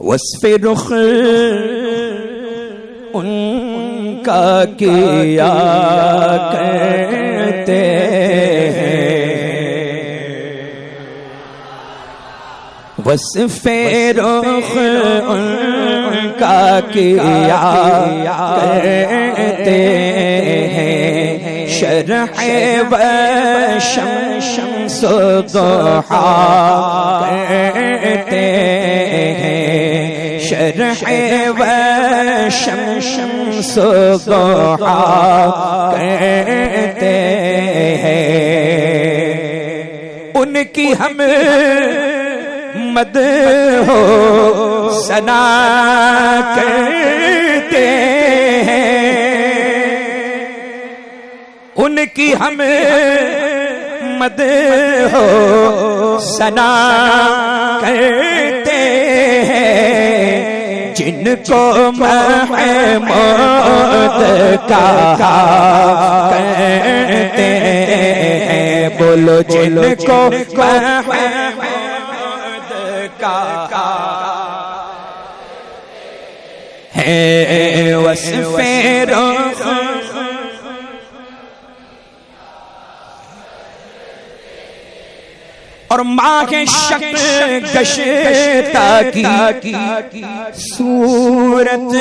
वस्फ़े रुख उनका किया करते हैं, वस्फ़े रुख उनका किया करते हैं। शरह व शम्स दुहा करते हैं, शरह व शम्स दुहा करते हैं। उनकी हम मद हो सना करते हैं, उनकी हम मद हो सना करते हैं। जिनको महमूद कहा करते हैं, बोलो जिनको महमूद कहा है। वस्फ़े रुख और माँ के शक्ल गश्ता की सूरत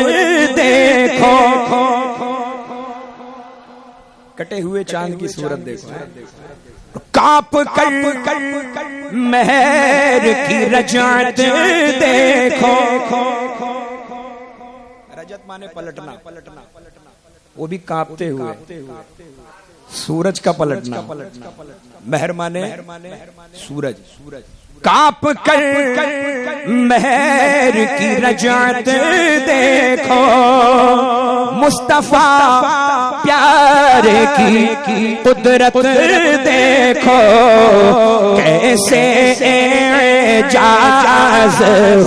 देखो, कटे हुए चांद की सूरत देखो। कांप कर मेहर की रजत देखो, रजत माने पलटना, वो भी कांपते हुए। सूरज का पलटना, मेहर माने सूरज। कांप कर मेहर की रजत देखो, मुस्तफा प्यारे की कुदरत देखो। कैसे एजाज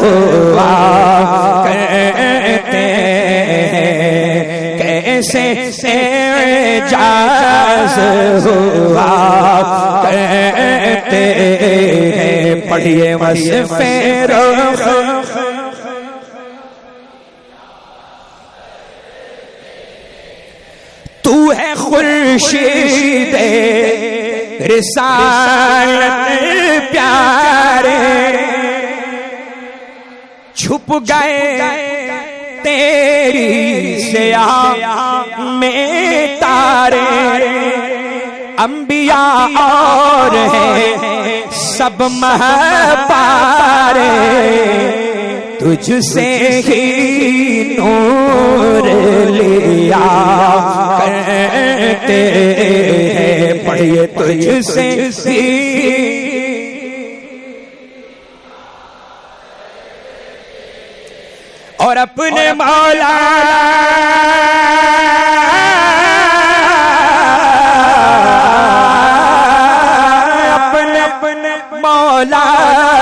हुआ करते हैं, कैसे एजाज हुआ करते हैं। पढ़िए वस्फ़े रुख तू है खुर्शीदे रिसालत प्यारे, छुप गए तेरी सियाह में तारे। अंबिया और हैं सब महपारे, तुझसे ही नूर लिया करते हैं। पढ़िए तुझसे ही और अपने मौला मौला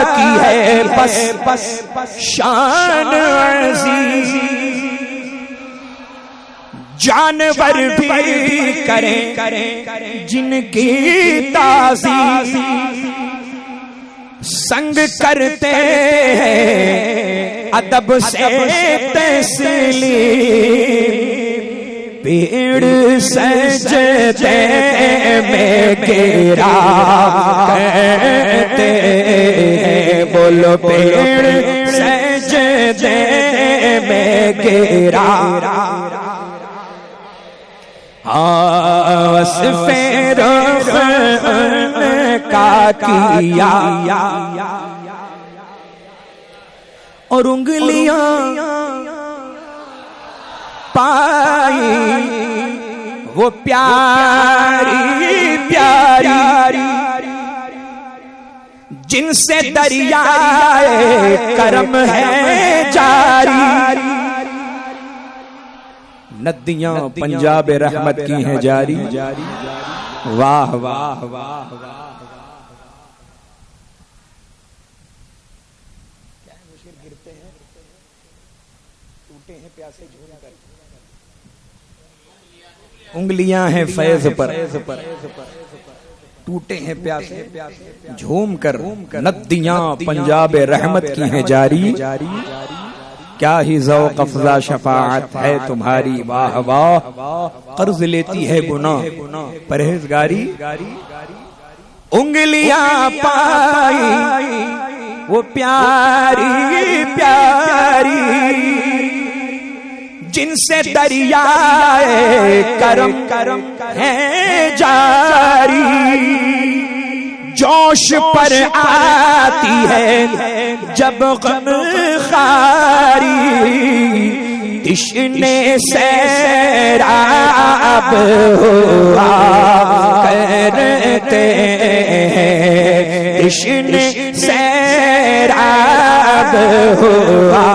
की है बस शान अज़ीज़। जानवर भी करें जिनकी ताज़ीज़, संग करते हैं अदब से तस्लीम। पेड़ सजदे में गिरा करते हैं, बोलो पेड़ सजदे में गिरा। वस्फ़े रुख उनका किया और उंगलियां पाई वो प्यारी प्यारी, जिनसे दरियाए करम है जारी। नदियां पंजाब रहमत की हैं जारी। वाह वाह वाह वाह। गिरते हैं, टूटे हैं प्यासे झूम कर, उंगलियां हैं फैज़ पर। टूटे हैं प्यासे, झूम कर नदियां पंजाब रहमत की हैं जारी। क्या ही ज़ौक़ अफ़ज़ा शफ़ाअत है तुम्हारी, वाह वाह। कर्ज लेती है गुनाह परहेज़गारी, उंगलियां पाई वो प्यारी प्यारी, जिनसे दरियाए करम करम है जारी। जोश पर आती है जब गम खारी, तिश्ने सैराब हुआ करते हैं, तिश्ने सैराब हुआ।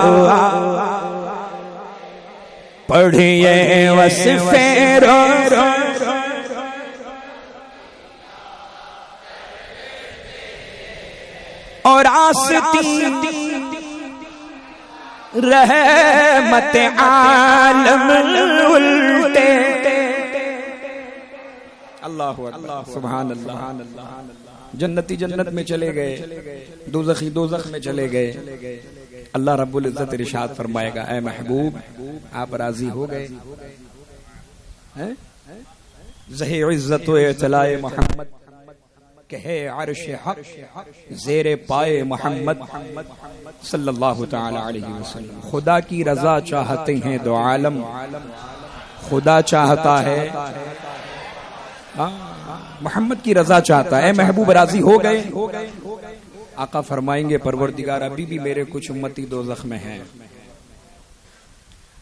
पढ़िए वस्फ़े रो और आस्ती रहमत आलम उल्टे। अल्लाहु अकबर, सुभान अल्लाह। जन्नती जन्नत में चले गए, दोज़खी दोज़ख में चले गए। अल्लाह रब्बुल इज़्ज़त इरशाद फरमाएगा, ऐ महबूब आप राजी हो गए हैं? ज़हे इज़्ज़त व इतलाए मोहम्मद, कहे अर्श हक ज़ेरे पाए मोहम्मद सल्लल्लाहु ताला अलैहि वसल्लम। खुदा की रजा चाहते हैं दो आलम, खुदा चाहता है, मोहम्मद की रजा चाहता है। महबूब राजी हो गए? आका फरमाएंगे, परवरदिगार अभी भी मेरे कुछ उम्मती दोज़ख में हैं।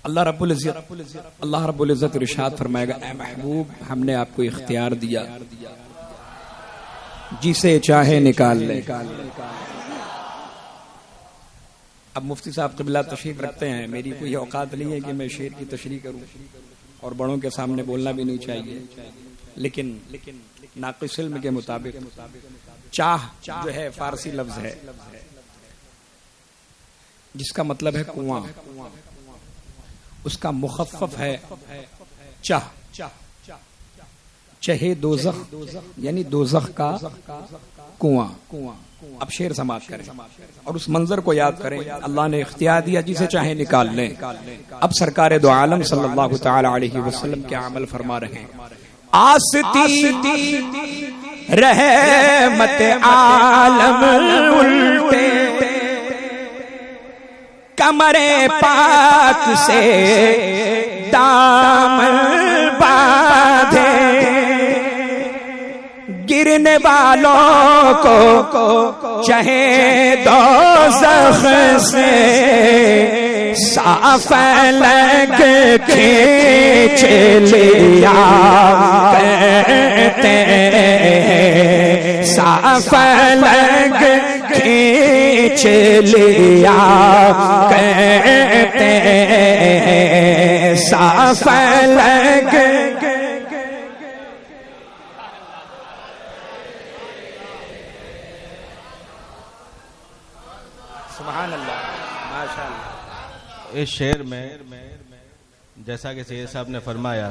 अल्लाह रब्बुल इज़्ज़त इरशाद फरमाएगा, ऐ महबूब हमने आपको इख्तियार दिया, जिसे चाहे निकाल ले। अब मुफ्ती साहब क़िबला तशरीफ रखते हैं, मेरी कोई औकात नहीं है कि मैं शेर की तशरीह करूं और बड़ों के सामने बोलना भी नहीं चाहिए, लेकिन नाक़िस इल्म के मुताबिक चाह जो है फारसी लफ्ज है जिसका मतलब है कुआं, उसका मुखफ़्फ़फ़ है चाह। चहे दोज़ख यानी दोज़ख का कुआं। अब शेर समाप्त करें और उस मंजर को याद करें। अल्लाह ने इख्तियार दिया, जिसे चाहे निकाल लें। अब सरकार दो आलम सल्लल्लाहु ताला अलैहि वसल्लम क्या अमल फरमा रहे हैं। आस्ती रहमत आलम उल्टे, कमरे पाक से दामन बांधे, गिरने वालों को चाहे दोज़ख से साफ लग खींच लिया कहते हैं, साफ लग खींच लिया कहते हैं, साफ लग। सुभान अल्लाह, माशाअल्लाह। इस शेर में जैसा कि सैयद साहब ने फरमाया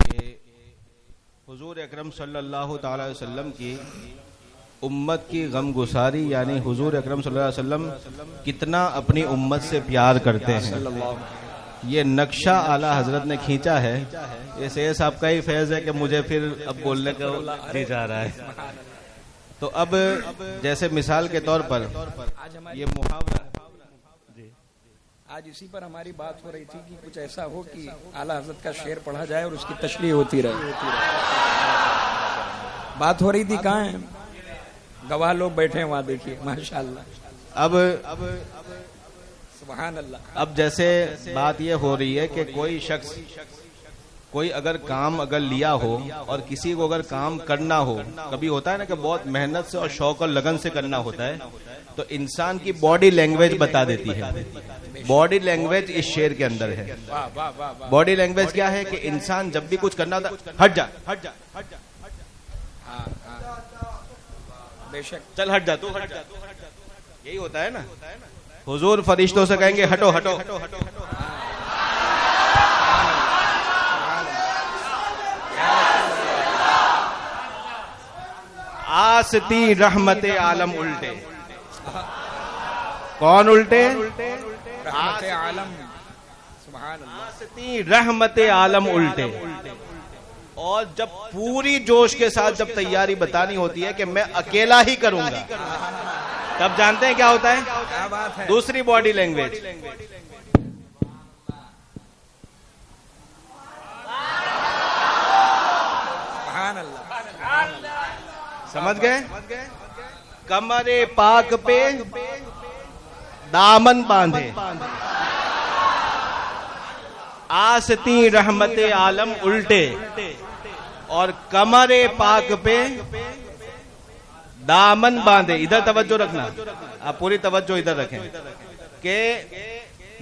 कि हुजूर अकरम सल्लल्लाहु ताला अलैहि वसल्लम की उम्मत की गमगुसारी, यानी हुजूर अकरम सल्लल्लाहु अलैहि वसल्लम कितना अपनी उम्मत से प्यार करते हैं, ये नक्शा आला हजरत ने खींचा है। ये सैयद साहब का ही फैज़ है कि मुझे फिर अब बोलने का जी जा रहा है। तो अब जैसे मिसाल के तौर पर ये मुहावरा, आज इसी पर हमारी बात हो रही थी कि कुछ ऐसा हो कि आला हज़रत का शेर पढ़ा जाए और उसकी तशरीह होती रहे। बात हो रही थी, कहाँ है गवाह लोग बैठे हैं वहां, देखिए माशाअल्लाह। अब सुभान अल्लाह। अब जैसे बात ये हो रही है कि कोई शख्स कोई अगर काम अगर लिया हो और किसी को अगर काम करना हो, कभी होता है ना कि बहुत मेहनत से और शौक और लगन से करना होता है, तो इंसान की बॉडी लैंग्वेज बता देती है। बॉडी लैंग्वेज इस शेर के अंदर है। बॉडी लैंग्वेज क्या है कि इंसान जब भी कुछ करना होता, हट जा हट जा हट जा, बेशक चल हट जा, तू हट जा, यही होता है ना। हुजूर फरिश्तों से कहेंगे हटो हटो हटो हटो। आसती रहमत आलम उल्टे। कौन उल्टे? रहमत आलम, सुभान अल्लाह। आसती रहमत आलम उल्टे। और जब पूरी जोश के साथ जब तैयारी बतानी होती है कि मैं अकेला ही करूंगा, तब जानते हैं क्या होता है? क्या बात है? दूसरी बॉडी लैंग्वेज। सुभान अल्लाह। समझ गए? कमरे पाक पे दामन बांधे, आसती रहमत आलम उल्टे। और कमरे पाक पे दामन बांधे। इधर तवज्जो रखना, आप पूरी तवज्जो इधर रखें कि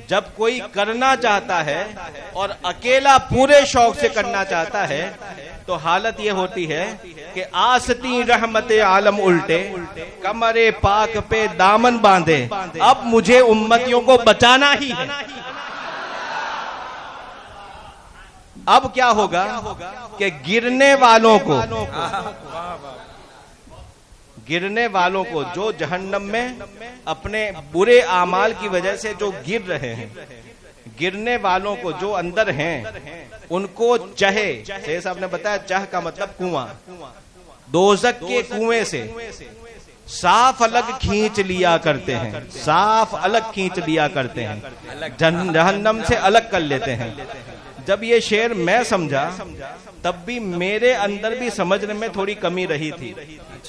जब कोई करना चाहता है और अकेला पूरे शौक से करना चाहता है तो हालत ये होती है कि आसती रहमत आलम उल्टे, कमरे पाक पे दामन बांधे। अब मुझे उम्मतियों को बचाना ही है। अब क्या होगा कि गिरने वालों को जो जहन्नम में अपने बुरे आमाल की वजह से जो गिर रहे हैं, गिरने वालों को जो अंदर हैं, उनको चहे, शेख साहब ने बताया चह का मतलब कुआं, दोजक के कुएं से साफ अलग खींच लिया करते हैं, साफ अलग खींच लिया करते हैं, जहन्नम से अलग कर लेते हैं। जब ये शेर मैं समझा तब भी मेरे अंदर भी समझने में थोड़ी कमी रही थी,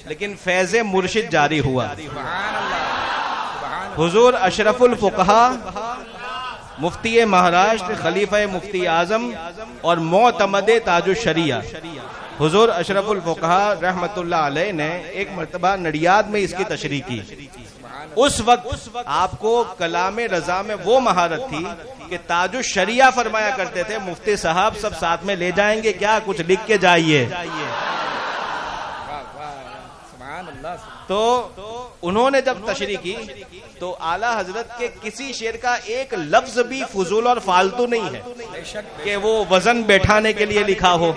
लेकिन फैज़े मुर्शिद जारी हुआ। हुजूर अशरफुल फुक़हा मुफ्ती महाराष्ट्र, खलीफा मुफ्ती आजम और मोतमदे ताजुश शरिया हुजूर अशरफुल फुक़हा रहमतुल्लाह अलैह ने एक मर्तबा नडियाद में इसकी तशरीह की। उस वक्त आपको कलामे रजा में वो महारत थी कि ताजुश शरिया फरमाया करते थे, मुफ्ती साहब सब साथ में ले जाएंगे क्या, कुछ लिख के जाइए। तो उन्होंने जब तशरीह की तो आला हजरत के किसी शेर का एक लफ्ज भी फुजूल और फालतू नहीं है कि वो वजन बैठाने के लिए लिखा हो।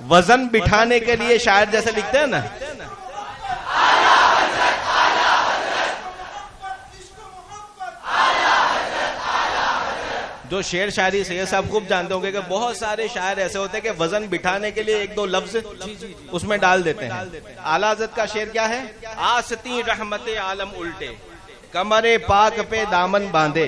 वजन बिठाने के लिए शायर जैसे लिखते हैं ना, जो शेर शायरी से साहब खूब जानते होंगे कि बहुत सारे शायर ऐसे होते हैं कि वजन बिठाने के लिए एक दो लफ्ज उसमें डाल देते हैं। आला हज़रत का शेर क्या है? आसती रहमत आलम उल्टे, कमरे पाक पे दामन बांधे,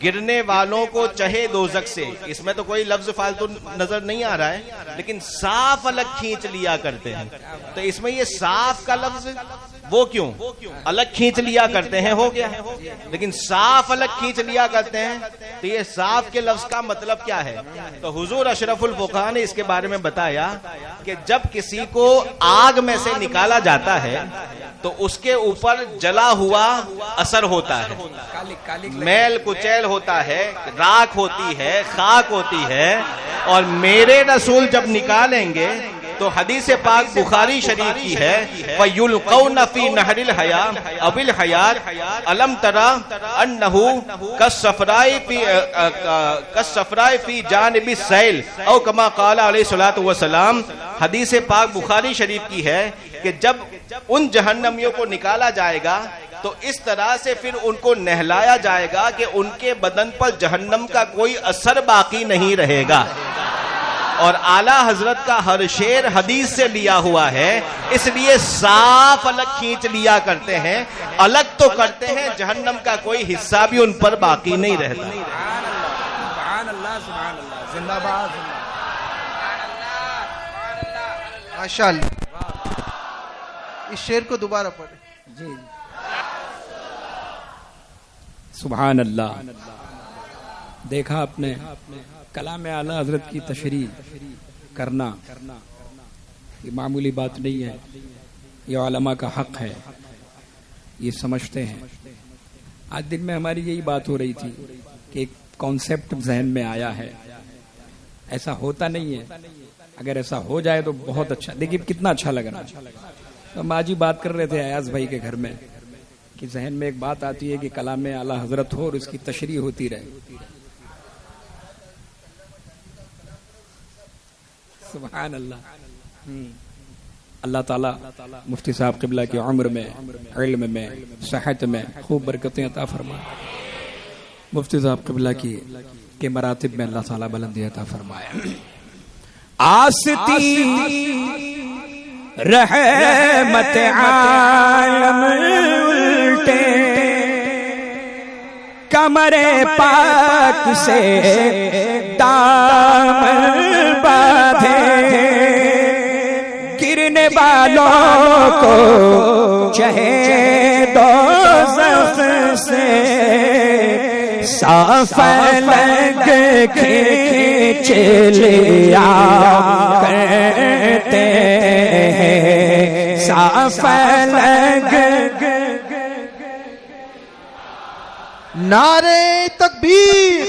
गिरने वालों को चहे दोजक से। इसमें तो कोई लफ्ज फालतू नजर नहीं आ रहा है, लेकिन साफ अलग खींच लिया करते हैं। तो इसमें ये साफ का लफ्ज वो क्यों अलग खींच लिया करते हैं, हो गया। लेकिन साफ अलग खींच लिया करते हैं, तो ये साफ के लफ्ज का मतलब क्या है? तो हुजूर अशरफुल फुक़हा ने इसके बारे में बताया कि जब किसी को आग में से निकाला जाता है तो उसके ऊपर जला हुआ असर होता है, मैल कुचैल होता है, राख होती है, खाक होती है। और मेरे रसूल जब निकालेंगे तो हदीस पाक बुखारी शरीफ की है, वयुल्क़ौन फी नहरिल हया अबिल हयात अलम तरा अन्नहु कस्सफ़राई फी जानिबि सैल औ कमा क़ाला अलैहि सलातु व सलाम। हदीस पाक बुखारी शरीफ की है कि जब उन जहन्नमियों को निकाला जाएगा तो इस तरह से फिर उनको नहलाया जाएगा कि उनके बदन पर जहन्नम का कोई असर बाकी नहीं रहेगा। और आला हजरत का हर शेर हदीस से लिया हुआ है, इसलिए साफ अलग खींच लिया करते हैं। अलग तो करते हैं, जहन्नम का कोई हिस्सा भी उन पर बाकी नहीं रहता। जिंदाबाद। माशाअल्लाह। इस शेर को दोबारा पढ़े जी। सुभान अल्लाह। देखा आपने, कलाम आला हजरत की तशरीह करना ये मामूली बात नहीं है, ये उलमा का हक है, ये समझते हैं। आज दिन में हमारी यही बात हो रही थी कि एक कॉन्सेप्ट जहन में आया है, ऐसा होता नहीं है, अगर ऐसा हो जाए तो बहुत अच्छा। देखिए कितना अच्छा लग रहा है। तो हम आज ही बात कर रहे थे अयाज भाई के घर में कि जहन में एक बात आती है कि कलाम आला हजरत हो और उसकी तशरीह होती रहे। सुभान अल्लाह। अल्लाह ताला मुफ्ती साहब क़िबला की उम्र में, इल्म में, सेहत में खूब बरकतें अता फरमाए। मुफ्ती साहब क़िबला की के मरातिब में अल्लाह ताला बुलंदी अता फरमाए। आस्ती रहमत आलम उल्टे कमरे पाक से दामन बांधे, गिरने वालों को चाहे दोज़ख से साफ लग खींच लिया करते हैं, साफ लग। नारे तकबीर,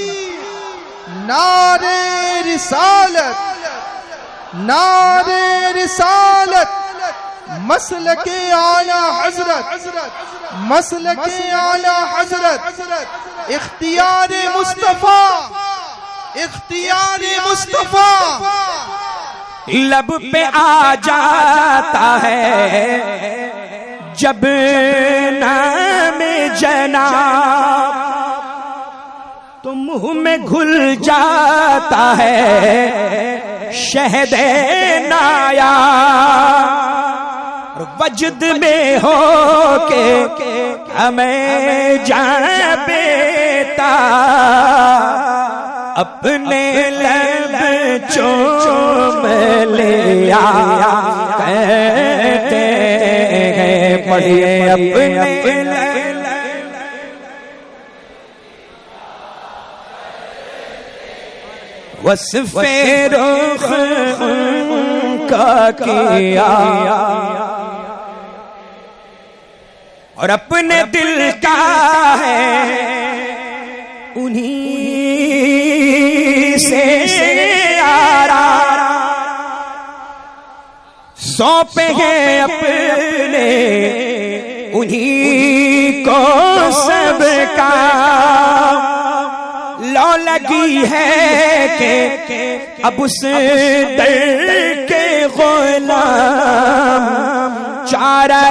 नारे रिसालत, नारे रिसालत, मसलके आला हजरत, मसलके आला हजरत, इख्तियारे मुस्तफा, इख्तियारे मुस्तफा लब पे आ जाता है जब नाम जनाब, तो मुंह में घुल जाता है शहदे नाया, वजद में हो के हमें जान बेता, अपने लब चूम लिया कहते हैं। पढ़िए अपने वस्फ़े रुख़ का किया और अपने दिल का है उन्हीं से आरा, सौंपे हैं अपने उन्हीं को सब काम। लौ लगी है कि अब उस दर के गुलाम चारा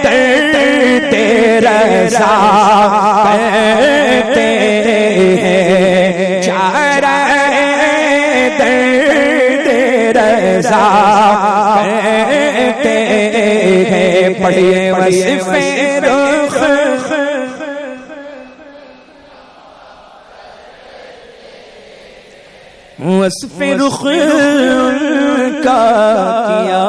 दर तेरा कहते हैं, चारा दर तेरा कहते हैं। पढ़िए वस्फ़े रुख़ वस्फ़े रुख़ का किया